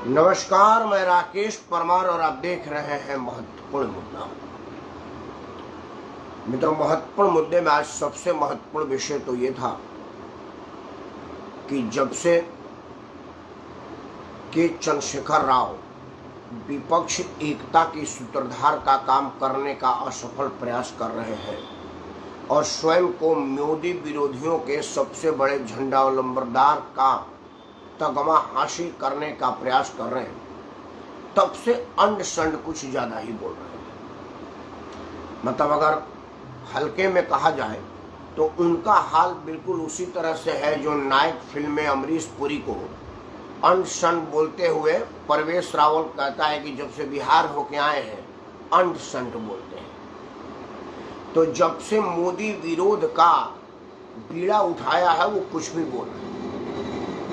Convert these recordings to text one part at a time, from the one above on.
नमस्कार, मैं राकेश परमार और आप देख रहे हैं महत्वपूर्ण मुद्दा। मित्रों, महत्वपूर्ण मुद्दे में आज सबसे महत्वपूर्ण विषय तो ये था कि जब से के चंद्रशेखर राव विपक्ष एकता की सूत्रधार का काम करने का असफल प्रयास कर रहे हैं और स्वयं को मोदी विरोधियों के सबसे बड़े झंडावलंबरदार का तगमा हासिल करने का प्रयास कर रहे हैं, तब से अंड संड कुछ ज्यादा ही बोल रहे हैं। मतलब अगर हल्के में कहा जाए तो उनका हाल बिल्कुल उसी तरह से है जो नायक फिल्म में अमरीश पुरी को अंड संड बोलते हुए परवेश रावल कहता है कि जब से बिहार होके आए हैं अंड संड बोलते हैं। तो जब से मोदी विरोध का बीड़ा उठाया है वो कुछ भी बोल रहे हैं।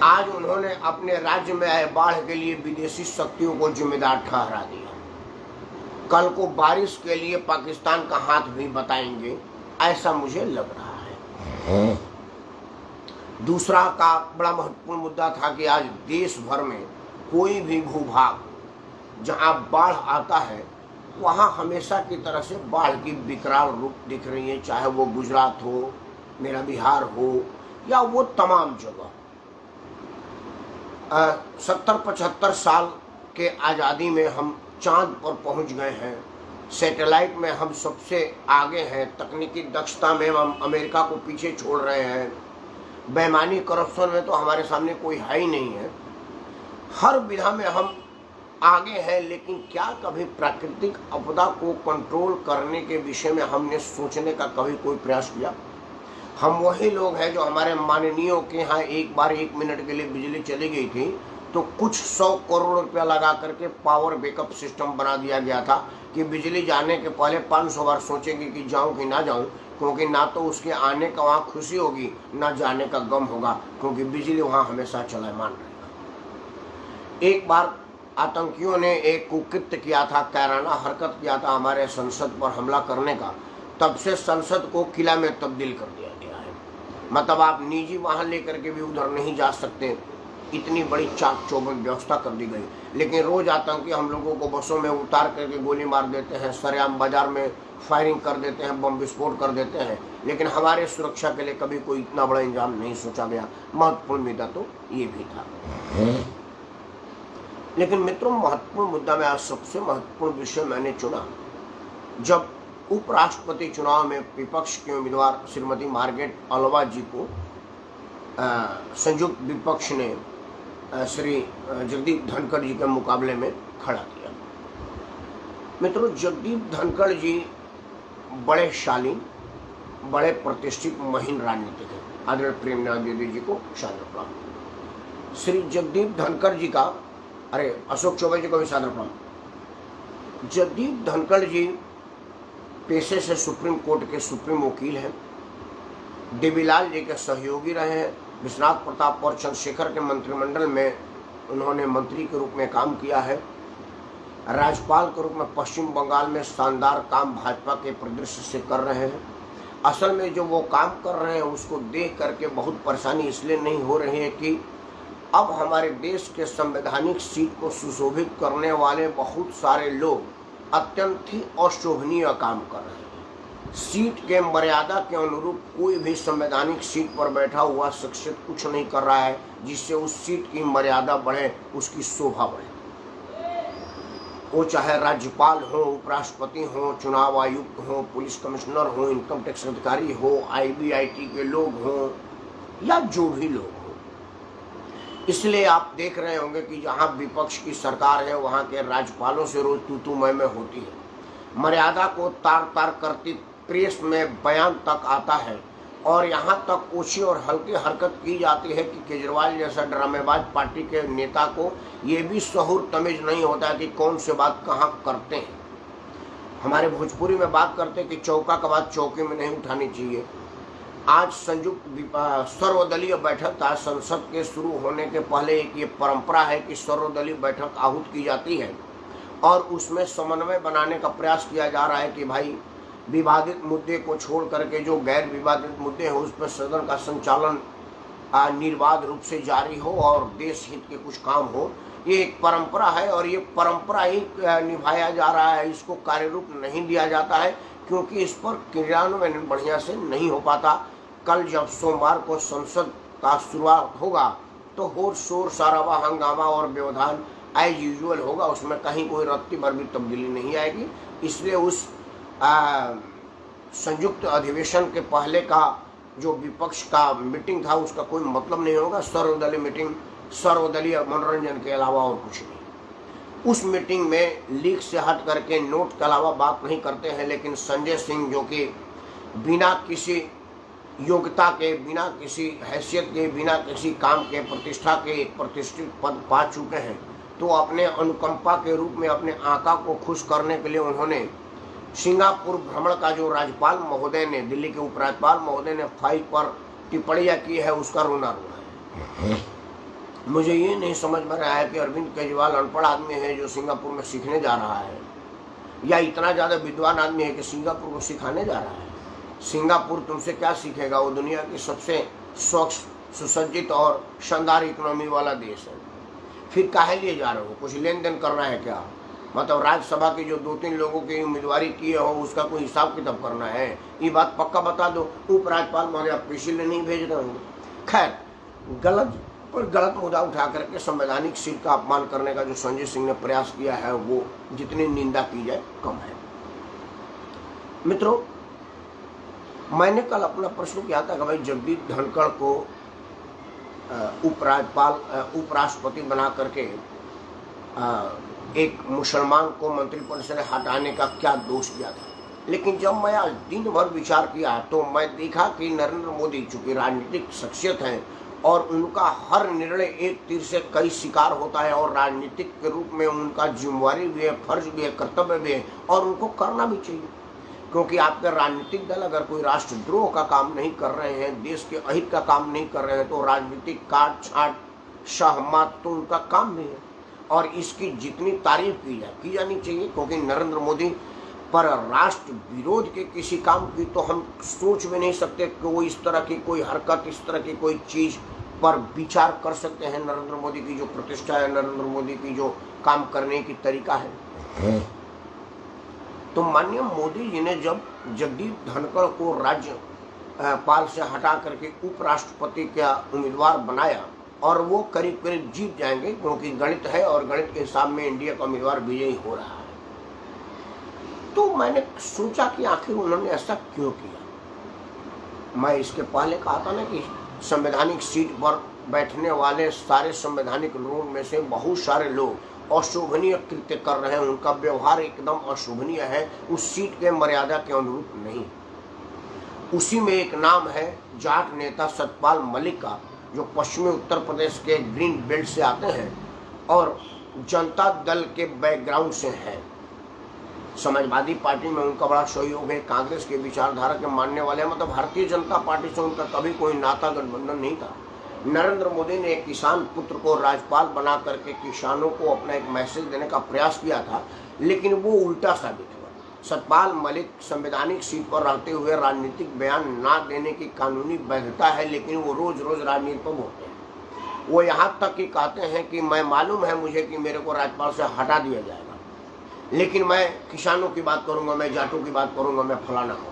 आज उन्होंने अपने राज्य में आए बाढ़ के लिए विदेशी शक्तियों को जिम्मेदार ठहरा दिया। कल को बारिश के लिए पाकिस्तान का हाथ भी बताएंगे, ऐसा मुझे लग रहा है। दूसरा का बड़ा महत्वपूर्ण मुद्दा था कि आज देश भर में कोई भी भूभाग जहां बाढ़ आता है वहां हमेशा की तरह से बाढ़ की विकराल रूप दिख रही है, चाहे वो गुजरात हो, मेरा बिहार हो या वो तमाम जगह। 70-75 साल के आज़ादी में हम चांद पर पहुंच गए हैं, सैटेलाइट में हम सबसे आगे हैं, तकनीकी दक्षता में हम अमेरिका को पीछे छोड़ रहे हैं, बेईमानी करप्शन में तो हमारे सामने कोई है ही नहीं है, हर विधा में हम आगे हैं। लेकिन क्या कभी प्राकृतिक आपदा को कंट्रोल करने के विषय में हमने सोचने का कभी कोई प्रयास किया? हम वही लोग हैं जो हमारे माननीयों के यहाँ एक बार 1 मिनट के लिए बिजली चली गई थी तो कुछ 100 करोड़ रुपया लगा करके पावर बैकअप सिस्टम बना दिया गया था कि बिजली जाने के पहले 500 बार सोचेंगे कि जाऊं कि ना जाऊं, क्योंकि ना तो उसके आने का वहाँ खुशी होगी ना जाने का गम होगा, क्योंकि बिजली वहाँ हमेशा चलायमान रहेगा। एक बार आतंकियों ने एक कुकृत्य किया था, कैराना हरकत किया था हमारे संसद पर हमला करने का, तब से संसद को किला में तब्दील कर दिया गया है। मतलब आप निजी वाहन लेकर के भी उधर नहीं जा सकते, इतनी बड़ी चाक चौबंद व्यवस्था कर दी गई। लेकिन रोज आतंकी हम लोगों को बसों में उतार करके गोली मार देते हैं, सरेआम बाजार में फायरिंग कर देते हैं, बम विस्फोट कर देते हैं, लेकिन हमारे सुरक्षा के लिए कभी कोई इतना बड़ा इंतजाम नहीं सोचा गया। महत्वपूर्ण मुद्दा तो ये भी था। लेकिन मित्रों, महत्वपूर्ण मुद्दा में आज सबसे महत्वपूर्ण विषय मैंने चुना जब उपराष्ट्रपति चुनाव में विपक्ष के उम्मीदवार श्रीमती मार्गारेट अल्वा जी को संयुक्त विपक्ष ने श्री जगदीप धनखड़ जी के मुकाबले में खड़ा किया। मित्रों, जगदीप धनखड़ जी बड़े शालीन, बड़े प्रतिष्ठित महीन राजनीतिक हैं। आदरणीय प्रेमनाथ द्विवेदी जी को सादर प्रणाम। श्री जगदीप धनखड़ जी का, अशोक चौबे जी को भी सादर प्रणाम। जगदीप धनखड़ जी पेशे से सुप्रीम कोर्ट के सुप्रीम वकील हैं, देवीलाल जी के सहयोगी रहे हैं, विश्वनाथ प्रताप और चंद्रशेखर के मंत्रिमंडल में उन्होंने मंत्री के रूप में काम किया है। राज्यपाल के रूप में पश्चिम बंगाल में शानदार काम भाजपा के परिदृश्य से कर रहे हैं। असल में जो वो काम कर रहे हैं उसको देख करके बहुत परेशानी इसलिए नहीं हो रही है कि अब हमारे देश के संवैधानिक सीट को सुशोभित करने वाले बहुत सारे लोग अत्यंत ही अशोभनीय काम कर रहे हैं। सीट के मर्यादा के अनुरूप कोई भी संवैधानिक सीट पर बैठा हुआ शख्सियत कुछ नहीं कर रहा है जिससे उस सीट की मर्यादा बढ़े, उसकी शोभा बढ़े। वो चाहे राज्यपाल हो, उपराष्ट्रपति हो, चुनाव आयुक्त हो, पुलिस कमिश्नर हो, इनकम टैक्स अधिकारी हो, IBIT के लोग हों या जो भी लोग हों। इसलिए आप देख रहे होंगे कि जहां विपक्ष की सरकार है वहां के राज्यपालों से रोज तू मैं होती है। मर्यादा को तार तार करती प्रेस में बयान तक आता है और यहां तक ऊंची और हल्की हरकत की जाती है कि केजरीवाल जैसा ड्रामेबाज पार्टी के नेता को ये भी शऊर तमीज नहीं होता है कि कौन से बात कहां करते हैं। हमारे भोजपुरी में बात करते हैं कि चौका का बात चौकी में नहीं उठानी चाहिए। आज संयुक्त सर्वदलीय बैठक था। संसद के शुरू होने के पहले एक ये परंपरा है कि सर्वदलीय बैठक आहूत की जाती है और उसमें समन्वय बनाने का प्रयास किया जा रहा है कि भाई विवादित मुद्दे को छोड़ करके जो गैर विवादित मुद्दे हैं उस पर सदन का संचालन निर्बाध रूप से जारी हो और देश हित के कुछ काम हो। ये एक परंपरा है और ये परंपरा ही निभाया जा रहा है, इसको कार्य रूप नहीं दिया जाता है क्योंकि इस पर क्रियान्वयन बढ़िया से नहीं हो पाता। कल जब सोमवार को संसद का शुरुआत होगा तो होर शोर शराबा हंगामा और व्यवधान एज यूजुअल होगा, उसमें कहीं कोई रत्ती भर भी तब्दीली नहीं आएगी। इसलिए उस संयुक्त अधिवेशन के पहले का जो विपक्ष का मीटिंग था उसका कोई मतलब नहीं होगा। सर्वदलीय मीटिंग, सर्वदलीय मनोरंजन के अलावा और कुछ नहीं। उस मीटिंग में लीक से हट करके नोट के अलावा बात नहीं करते हैं, लेकिन संजय सिंह जो कि बिना किसी योग्यता के, बिना किसी हैसियत के, बिना किसी काम के, प्रतिष्ठा के एक प्रतिष्ठित पद पा चुके हैं, तो अपने अनुकंपा के रूप में अपने आका को खुश करने के लिए उन्होंने सिंगापुर भ्रमण का जो राज्यपाल महोदय ने, दिल्ली के उपराज्यपाल महोदय ने फाइल पर टिप्पणियां की है उसका रोना रोना है। मुझे ये नहीं समझ में आया कि अरविंद केजरीवाल अनपढ़ आदमी है जो सिंगापुर में सीखने जा रहा है, या इतना ज़्यादा विद्वान आदमी है कि सिंगापुर को सिखाने जा रहा है। सिंगापुर तुमसे क्या सीखेगा? वो दुनिया की सबसे स्वच्छ, सुसज्जित और शानदार इकोनॉमी वाला देश है। फिर काहे लिए जा रहे हो? कुछ लेन देन करना है क्या? मतलब राज्यसभा की जो 2-3 लोगों की उम्मीदवारी किए हो उसका कोई हिसाब किताब करना है? ये बात पक्का बता दो। उपराज्यपाल महोदय आप इसीलिए नहीं भेज रहे होंगे। खैर, गलत पर गलत मुद्दा उठा करके संवैधानिक सीट का अपमान करने का जो संजय सिंह ने प्रयास किया है वो जितनी निंदा की जाए कम है। मित्रों, मैंने कल अपना प्रश्न किया था कि भाई जगदीप धनखड़ को उपराष्ट्रपति बना करके एक मुसलमान को मंत्रिपद से हटाने का क्या दोष दिया था। लेकिन जब मैं आज दिन भर विचार किया तो मैं देखा कि नरेंद्र मोदी चूंकि राजनीतिक शख्सियत हैं और उनका हर निर्णय एक तीर से कई शिकार होता है और राजनीतिक के रूप में उनका जिम्मेवारी भी है, फर्ज भी है, कर्तव्य भी है और उनको करना भी चाहिए। क्योंकि आपके राजनीतिक दल अगर कोई राष्ट्रद्रोह का काम नहीं कर रहे हैं, देश के अहित का काम नहीं कर रहे हैं, तो राजनीतिक काट छाट सहमत तो उनका काम भी है और इसकी जितनी तारीफ की जानी चाहिए। क्योंकि नरेंद्र मोदी पर राष्ट्र विरोध के किसी काम की तो हम सोच भी नहीं सकते कि वो इस तरह की कोई हरकत, इस तरह की कोई चीज पर विचार कर सकते हैं। नरेंद्र मोदी की जो प्रतिष्ठा है, नरेंद्र मोदी की जो काम करने की तरीका है। तो माननीय मोदी जी ने जब जगदीप धनखड़ को राज्यपाल से हटा करके उपराष्ट्रपति का उम्मीदवार बनाया और वो करीब करीब जीत जाएंगे क्योंकि गणित है और गणित के हिसाब में इंडिया का उम्मीदवार विजयी हो रहा है, तो मैंने सोचा कि आखिर उन्होंने ऐसा क्यों किया। मैं इसके पहले कहा था ना कि संवैधानिक सीट पर बैठने वाले सारे संवैधानिक लोगों में से बहुत सारे लोग अशोभनीय कृत्य कर रहे हैं, उनका व्यवहार एकदम अशोभनीय है, उस सीट के मर्यादा के अनुरूप नहीं। उसी में एक नाम है जाट नेता सतपाल मलिक का, जो पश्चिमी उत्तर प्रदेश के ग्रीन बेल्ट से आते हैं और जनता दल के बैकग्राउंड से हैं। समाजवादी पार्टी में उनका बड़ा सहयोग है, कांग्रेस के विचारधारा के मानने वाले, मतलब भारतीय जनता पार्टी से उनका कभी कोई नाता गठबंधन नहीं था। नरेंद्र मोदी ने एक किसान पुत्र को राज्यपाल बना करके किसानों को अपना एक मैसेज देने का प्रयास किया था, लेकिन वो उल्टा साबित हुआ। सतपाल मलिक संवैधानिक सीट पर रहते हुए राजनीतिक बयान ना देने की कानूनी वैधता है, लेकिन वो रोज रोज राजनीति पर बोलते हैं। वो यहाँ तक कि कहते हैं कि मैं मालूम है मुझे कि मेरे को राज्यपाल से हटा दिया जाएगा, लेकिन मैं किसानों की बात करूंगा, मैं जाटों की बात करूंगा, मैं फलाना करूंगा।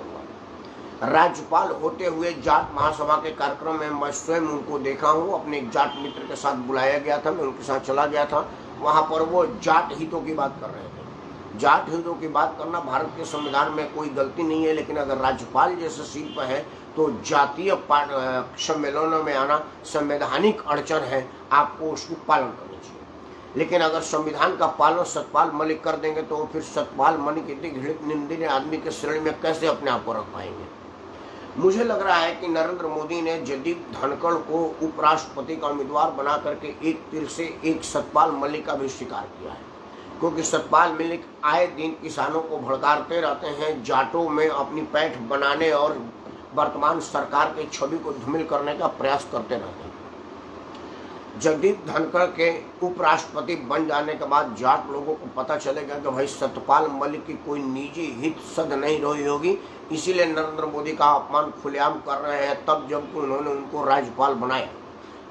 राज्यपाल होते हुए जाट महासभा के कार्यक्रम में मैं स्वयं उनको देखा हूँ। अपने एक जाट मित्र के साथ बुलाया गया था, मैं उनके साथ चला गया था। वहाँ पर वो जाट हितों की बात कर रहे थे। जाट हितों की बात करना भारत के संविधान में कोई गलती नहीं है, लेकिन अगर राज्यपाल जैसे सीट पर है तो जातीय सम्मेलनों में आना संवैधानिक अड़चन है, आपको उसको पालन करना चाहिए। लेकिन अगर संविधान का पालन सतपाल मलिक कर देंगे तो फिर सतपाल मलिक इतने घृणित निंदनीय आदमी के श्रेणी में कैसे अपने आप को रख पाएंगे। मुझे लग रहा है कि नरेंद्र मोदी ने जगदीप धनखड़ को उपराष्ट्रपति का उम्मीदवार बना करके एक तीर से एक सतपाल मलिक का भी शिकार किया है, क्योंकि सतपाल मलिक आए दिन किसानों को भड़काते रहते हैं, जाटों में अपनी पैठ बनाने और वर्तमान सरकार की छवि को धूमिल करने का प्रयास करते रहते हैं। जगदीप धनखड़ के उपराष्ट्रपति बन जाने के बाद जाट लोगों को पता चलेगा कि भाई सतपाल मलिक की कोई निजी हित सद नहीं रही होगी, इसीलिए नरेंद्र मोदी का अपमान खुलेआम कर रहे हैं। तब जब उन्होंने उनको राज्यपाल बनाया,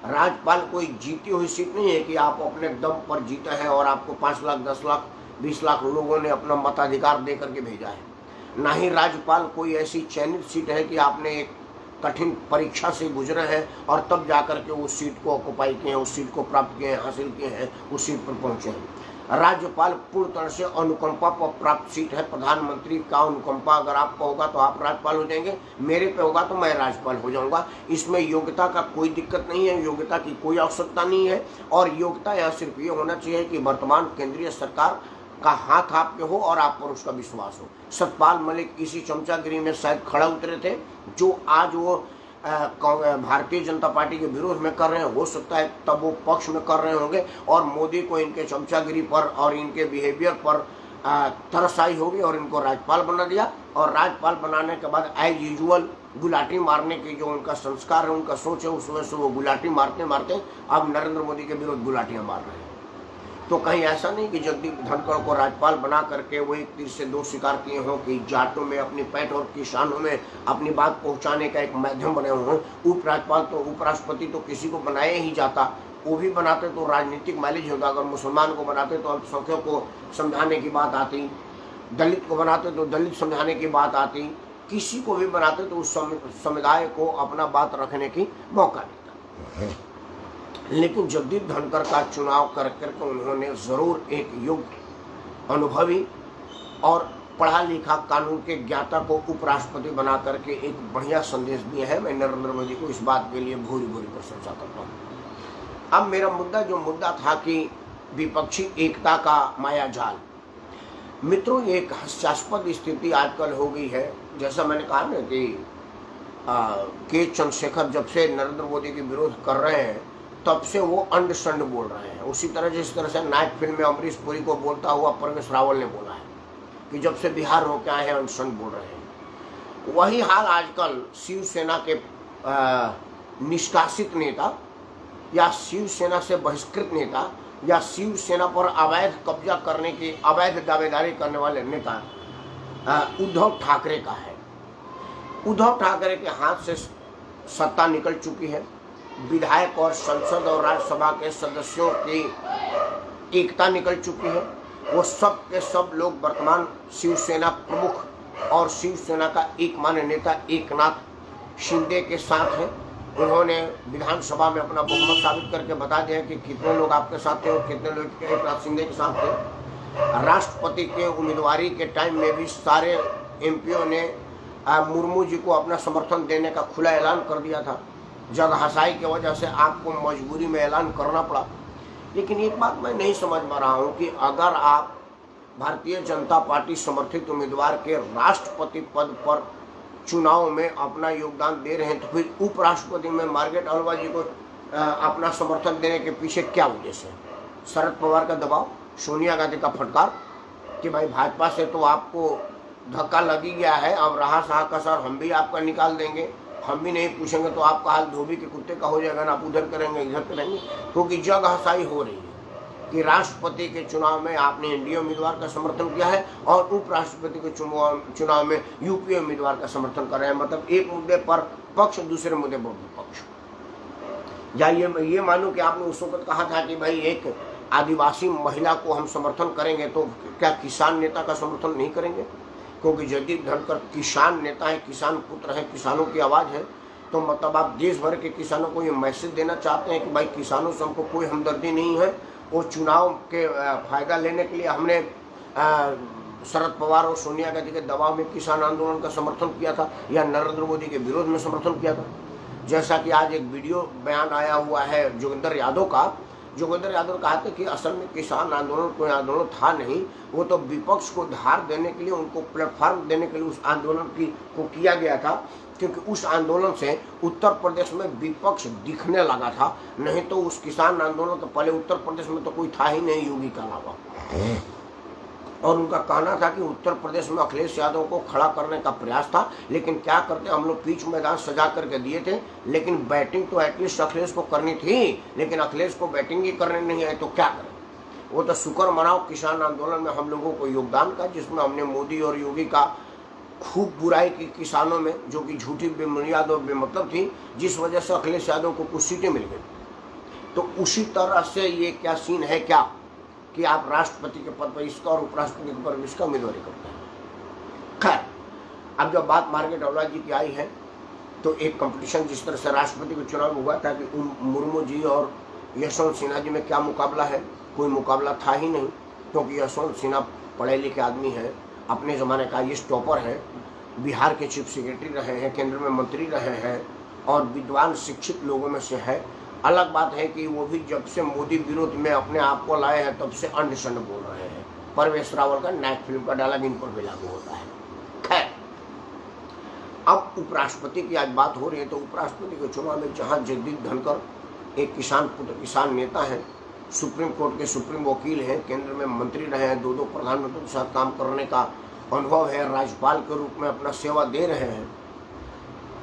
राज्यपाल कोई जीती हुई सीट नहीं है कि आप अपने दम पर जीते हैं और आपको 5 लाख 10 लाख 20 लाख लोगों ने अपना मताधिकार दे करके भेजा है। ना ही राज्यपाल कोई ऐसी चयनित सीट है कि आपने एक कठिन परीक्षा से गुजरे हैं और तब जाकर के उस सीट को ऑक्युपाई किए हैं, उस सीट को प्राप्त किए हैं, हासिल किए हैं, उस सीट पर पहुंचे हैं। राज्यपाल पूर्ण तरह से अनुकंपा पर प्राप्त सीट है। प्रधानमंत्री का अनुकंपा अगर आपका होगा तो आप राज्यपाल हो जाएंगे, मेरे पे होगा तो मैं राज्यपाल हो जाऊंगा। इसमें योग्यता का कोई दिक्कत नहीं है, योग्यता की कोई आवश्यकता नहीं है। और योग्यता यहाँ सिर्फ ये होना चाहिए कि वर्तमान केंद्रीय सरकार का हाथ आपके हो और आप पर उसका विश्वास हो। सतपाल मलिक इसी चमचागिरी में शायद खड़ा उतरे थे जो आज वो भारतीय जनता पार्टी के विरोध में कर रहे हैं। हो सकता है तब वो पक्ष में कर रहे होंगे और मोदी को इनके चमचागिरी पर और इनके बिहेवियर पर तरस आई होगी और इनको राज्यपाल बना दिया। और राज्यपाल बनाने के बाद एज यूजुअल गुलाटी मारने की जो उनका संस्कार है, उनका सोच है, उसमें से वो गुलाटी मारते मारते अब नरेंद्र मोदी के विरुद्ध गुलाटियां मार रहे हैं। तो कहीं ऐसा नहीं कि जगदीप धनखड़ को राज्यपाल बना करके वो एक तीर से दो शिकार किए हों कि जाटों में अपनी पैठ और किसानों में अपनी बात पहुंचाने का एक माध्यम बने हों। उपराज्यपाल तो उपराष्ट्रपति तो किसी को बनाया ही जाता, वो भी बनाते तो राजनीतिक माइलेज होता। अगर मुसलमान को बनाते तो अल्पसंख्यक को समझाने की बात आती, दलित को बनाते तो दलित समझाने की बात आती, किसी को भी बनाते तो उस समुदाय को अपना बात रखने की मौका देता। लेकिन जगदीप धनखड़ का चुनाव कर करके उन्होंने जरूर एक योग्य, अनुभवी और पढ़ा लिखा कानून के ज्ञाता को उपराष्ट्रपति बना करके एक बढ़िया संदेश दिया है। मैं नरेंद्र मोदी को इस बात के लिए भूरी भूरी प्रशंसा करता हूँ। अब मेरा मुद्दा था कि विपक्षी एकता का मायाजाल। मित्रों, एक हास्यास्पद स्थिति आजकल हो गई है। जैसा मैंने कहा ना कि के चंद्रशेखर जब से नरेंद्र मोदी के विरोध कर रहे हैं तब से वो अंड संड बोल रहे हैं। उसी तरह जिस तरह से नायक फिल्म में अमरीश पुरी को बोलता हुआ परवेश रावल ने बोला है कि जब से बिहार होकर आए हैं अंड संड बोल रहे हैं। वही हाल आजकल शिवसेना के निष्कासित नेता या शिवसेना से बहिष्कृत नेता या शिवसेना पर अवैध कब्जा करने की अवैध दावेदारी करने वाले नेता उद्धव ठाकरे का है। उद्धव ठाकरे के हाथ से सत्ता निकल चुकी है। विधायक और संसद और राज्यसभा के सदस्यों की एकता निकल चुकी है। वो सब के सब लोग वर्तमान शिवसेना प्रमुख और शिवसेना का एकमात्र नेता एकनाथ शिंदे के साथ हैं। उन्होंने विधानसभा में अपना बहुमत साबित करके बता दिया कि कितने लोग आपके साथ थे और कितने लोग एकनाथ शिंदे के साथ थे। राष्ट्रपति के उम्मीदवारी के टाइम में भी सारे एमपीओ ने मुर्मू जी को अपना समर्थन देने का खुला ऐलान कर दिया था। जग हसाई की वजह से आपको मजबूरी में ऐलान करना पड़ा। लेकिन एक बात मैं नहीं समझ पा रहा हूँ कि अगर आप भारतीय जनता पार्टी समर्थित उम्मीदवार के राष्ट्रपति पद पर चुनाव में अपना योगदान दे रहे हैं तो फिर उपराष्ट्रपति में मार्गरेट अलवा जी को अपना समर्थन देने के पीछे क्या उद्देश्य है? शरद पवार का दबाव, सोनिया गांधी का फटकार कि भाई भाजपा से तो आपको धक्का लग ही गया है, अब रहा सहा का सर हम भी आपका निकाल देंगे, हम भी नहीं पूछेंगे तो आपका हाल धोबी के कुत्ते का हो जाएगा ना, आप उधर करेंगे इधर करेंगे। क्योंकि जग हसाई हो रही है कि राष्ट्रपति के चुनाव में आपने एनडीए उम्मीदवार का समर्थन किया है और उपराष्ट्रपति के चुनाव में यूपीए उम्मीदवार का समर्थन कर रहे हैं। मतलब एक मुद्दे पर पक्ष, दूसरे मुद्दे पर विपक्ष। या ये मानो कि आपने उस वक्त कहा था कि भाई एक आदिवासी महिला को हम समर्थन करेंगे तो क्या किसान नेता का समर्थन नहीं करेंगे? क्योंकि जगदीप धनखड़ किसान नेता है, किसान पुत्र है, किसानों की आवाज़ है। तो मतलब आप देश भर के किसानों को ये मैसेज देना चाहते हैं कि भाई किसानों से हमको कोई हमदर्दी नहीं है। वो चुनाव के फायदा लेने के लिए हमने शरद पवार और सोनिया गांधी के दबाव में किसान आंदोलन का समर्थन किया था या नरेंद्र मोदी के विरोध में समर्थन किया था। जैसा कि आज एक वीडियो बयान आया हुआ है जोगिंदर यादव का। जोगिंदर यादव कहते कि असल में किसान आंदोलन कोई आंदोलन था नहीं, वो तो विपक्ष को धार देने के लिए, उनको प्लेटफॉर्म देने के लिए उस आंदोलन को किया गया था। क्योंकि उस आंदोलन से उत्तर प्रदेश में विपक्ष दिखने लगा था, नहीं तो उस किसान आंदोलन के पहले उत्तर प्रदेश में तो कोई था ही नहीं योगी के अलावा। और उनका कहना था कि उत्तर प्रदेश में अखिलेश यादव को खड़ा करने का प्रयास था, लेकिन क्या करते, हम लोग पिच मैदान सजा करके दिए थे, लेकिन बैटिंग तो एटलीस्ट अखिलेश को करनी थी, लेकिन अखिलेश को बैटिंग ही करने नहीं है तो क्या करें। वो तो शुक्र मनाओ किसान आंदोलन में हम लोगों को योगदान का, जिसमें हमने मोदी और योगी का खूब बुराई की किसानों में, जो कि झूठी बेबुनियाद और बेमतलब थी, जिस वजह से अखिलेश यादव को कुछ सीटें मिल गई। तो उसी तरह से ये क्या सीन है क्या कि आप राष्ट्रपति के पद पर इसका और उपराष्ट्रपति के पद पर इसका उम्मीदवारी करते हैं। खैर, अब जब बात मार्केट अरोड़ा जी की आई है तो एक कंपटीशन जिस तरह से राष्ट्रपति के चुनाव में हुआ था कि मुर्मू जी और यशवंत सिन्हा जी में क्या मुकाबला है, कोई मुकाबला था ही नहीं, क्योंकि यशवंत सिन्हा पढ़े लिखे आदमी हैं, अपने ज़माने का ये टॉपर हैं, बिहार के चीफ सेक्रेटरी रहे हैं, केंद्र में मंत्री रहे हैं और विद्वान शिक्षित लोगों में से है। अलग बात है कि वो भी जब से मोदी विरोध में अपने आप को लाए हैं तब से अंड शंड बोल रहे हैं। परवेश रावल का नायक फिल्म का डायलॉग इन पर भी लागू होता है। खैर, अब उपराष्ट्रपति की आज बात हो रही है तो उपराष्ट्रपति के चुनाव में जहां जगदीप धनखड़ एक किसान नेता हैं, सुप्रीम कोर्ट के सुप्रीम वकील हैं, केंद्र में मंत्री रहे हैं, दो प्रधानमंत्री के साथ काम करने का अनुभव है, राज्यपाल के रूप में अपना सेवा दे रहे हैं,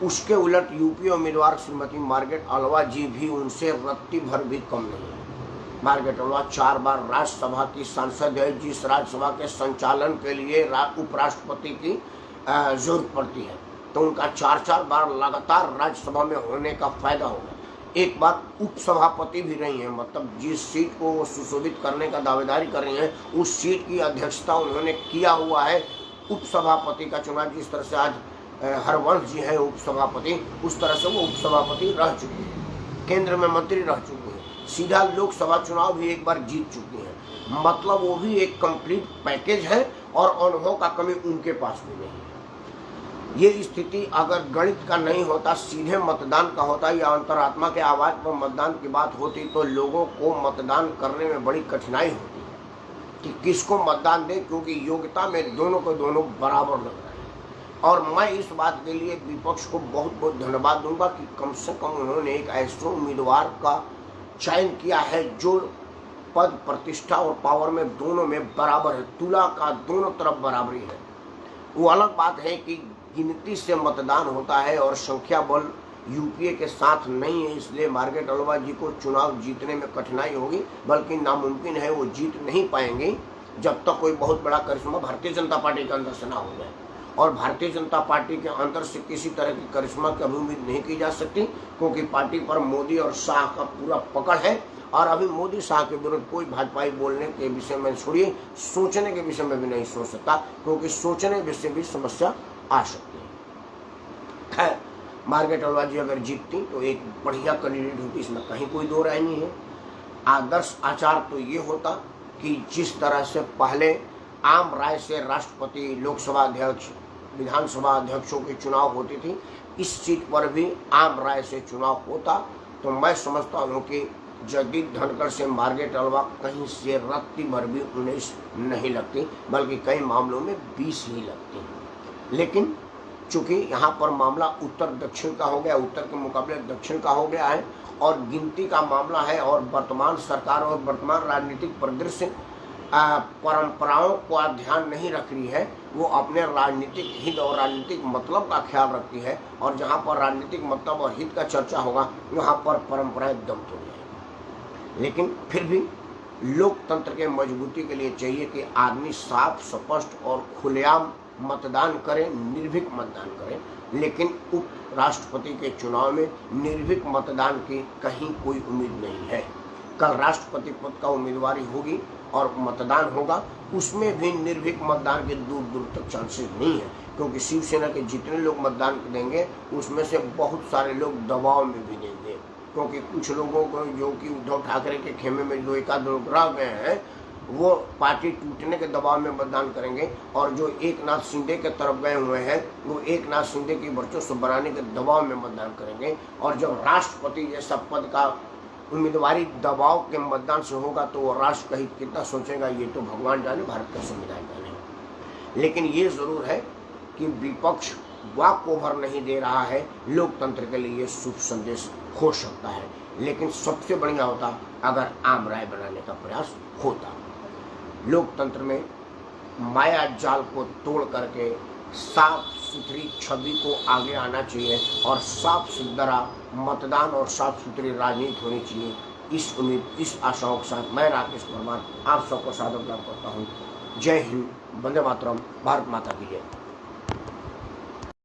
उसके उलट यूपी उम्मीदवार श्रीमती मार्केट अल्वा जी भी उनसे रत्ती भर भी कम नहीं है। मार्केट अल्वा 4 बार राज्यसभा की सांसद है, जिस राज्यसभा के संचालन के लिए उपराष्ट्रपति की जरूरत पड़ती है, तो उनका 4 बार लगातार राज्यसभा में होने का फायदा होगा। एक बार उपसभापति भी रही हैं, मतलब जिस सीट को सुशोभित करने का दावेदारी कर रही हैं उस सीट की अध्यक्षता उन्होंने किया हुआ है। उपसभापति का चुनाव जिस तरह से आज हरवंश जी हैं उपसभापति, उस तरह से वो उपसभापति रह चुकी हैं, केंद्र में मंत्री रह चुकी हैं, सीधा लोकसभा चुनाव भी एक बार जीत चुकी हैं। मतलब वो भी एक कंप्लीट पैकेज है और अनुभव का कमी उनके पास भी नहीं है। ये स्थिति अगर गणित का नहीं होता, सीधे मतदान का होता या अंतरात्मा के आवाज पर मतदान की बात होती तो लोगों को मतदान करने में बड़ी कठिनाई होती कि किसको मतदान दे, क्योंकि योग्यता में दोनों को दोनों बराबर लग रहे हैं। और मैं इस बात के लिए विपक्ष को बहुत बहुत धन्यवाद दूंगा कि कम से कम उन्होंने एक ऐसे उम्मीदवार का चयन किया है जो पद, प्रतिष्ठा और पावर में दोनों में बराबर है, तुला का दोनों तरफ बराबरी है। वो अलग बात है कि गिनती से मतदान होता है और संख्या बल यूपीए के साथ नहीं है, इसलिए मार्केट अल्वा जी को चुनाव जीतने में कठिनाई होगी, बल्कि नामुमकिन है, वो जीत नहीं पाएंगे जब तक कोई बहुत बड़ा करिश्मा भारतीय जनता पार्टी के अंदर से ना हो जाए। और भारतीय जनता पार्टी के अंदर से किसी तरह की करिश्मा की उम्मीद नहीं की जा सकती, क्योंकि पार्टी पर मोदी और शाह का पूरा पकड़ है। और अभी मोदी शाह के विरुद्ध कोई भाजपाई बोलने के विषय में छोड़िए, सोचने के विषय में भी नहीं सोच सकता, क्योंकि सोचने विषय भी समस्या आ सकती है। खैर, मार्केट अल्वा जी अगर जीतती तो एक बढ़िया कैंडिडेट होती, इसमें कहीं कोई दो राय नहीं है। आदर्श आचार तो ये होता कि जिस तरह से पहले आम राय से राष्ट्रपति, लोकसभा अध्यक्ष, विधानसभा अध्यक्षों के चुनाव होती थी, इस सीट पर भी आम राय से चुनाव होता, तो मैं समझता हूँ कि जगदीप धनखड़ से मार्केट अल्वा कहीं से रत्ती भर भी 19 नहीं लगती, बल्कि कई मामलों में 20 ही लगती। लेकिन चूंकि यहाँ पर मामला उत्तर दक्षिण का हो गया, उत्तर के मुकाबले दक्षिण का हो गया है, और गिनती का मामला है, और वर्तमान सरकार और वर्तमान राजनीतिक परिदृश्य परंपराओं को ध्यान नहीं रख रही है, वो अपने राजनीतिक हित और राजनीतिक मतलब का ख्याल रखती है, और जहाँ पर राजनीतिक मतलब और हित का चर्चा होगा वहाँ पर परंपराएं दम तोड़ जाएंगी। लेकिन फिर भी लोकतंत्र के मजबूती के लिए चाहिए कि आदमी साफ, स्पष्ट और खुलेआम मतदान करें, निर्भीक मतदान करें। लेकिन उप राष्ट्रपति के चुनाव में निर्भीक मतदान की कहीं कोई उम्मीद नहीं है। कल राष्ट्रपति पद का उम्मीदवारी होगी और मतदान होगा, उसमें भी निर्भीक मतदान के दूर दूर तक चांसेस नहीं है, क्योंकि शिवसेना के जितने लोग मतदान देंगे उसमें से बहुत सारे लोग दबाव में भी देंगे, क्योंकि कुछ लोगों को जो कि उद्धव ठाकरे के खेमे में जो एकाध लोग रह गए हैं वो पार्टी टूटने के दबाव में मतदान करेंगे, और जो एकनाथ शिंदे के तरफ गए हुए हैं वो एकनाथ शिंदे की वर्चस्व बनाने के दबाव में मतदान करेंगे। और जब राष्ट्रपति जैसा पद का उम्मीदवारी दबाव के मतदान से होगा तो वो राष्ट्र का हित कितना सोचेगा ये तो भगवान जाने, भारत का संविधान जाने। लेकिन ये जरूर है कि विपक्ष वाक ओवर नहीं दे रहा है, लोकतंत्र के लिए ये शुभ संदेश हो सकता है। लेकिन सबसे बढ़िया होता अगर आम राय बनाने का प्रयास होता। लोकतंत्र में माया जाल को तोड़ करके साफ सुथरी छवि को आगे आना चाहिए, और साफ सुथरा मतदान और साफ सुथरी राजनीति होनी चाहिए। इस उम्मीद, इस आशाओं के साथ मैं राकेश परमार आप सबको सादर प्रदान करता हूँ। जय हिंद, वंदे मातरम, भारत माता की जय।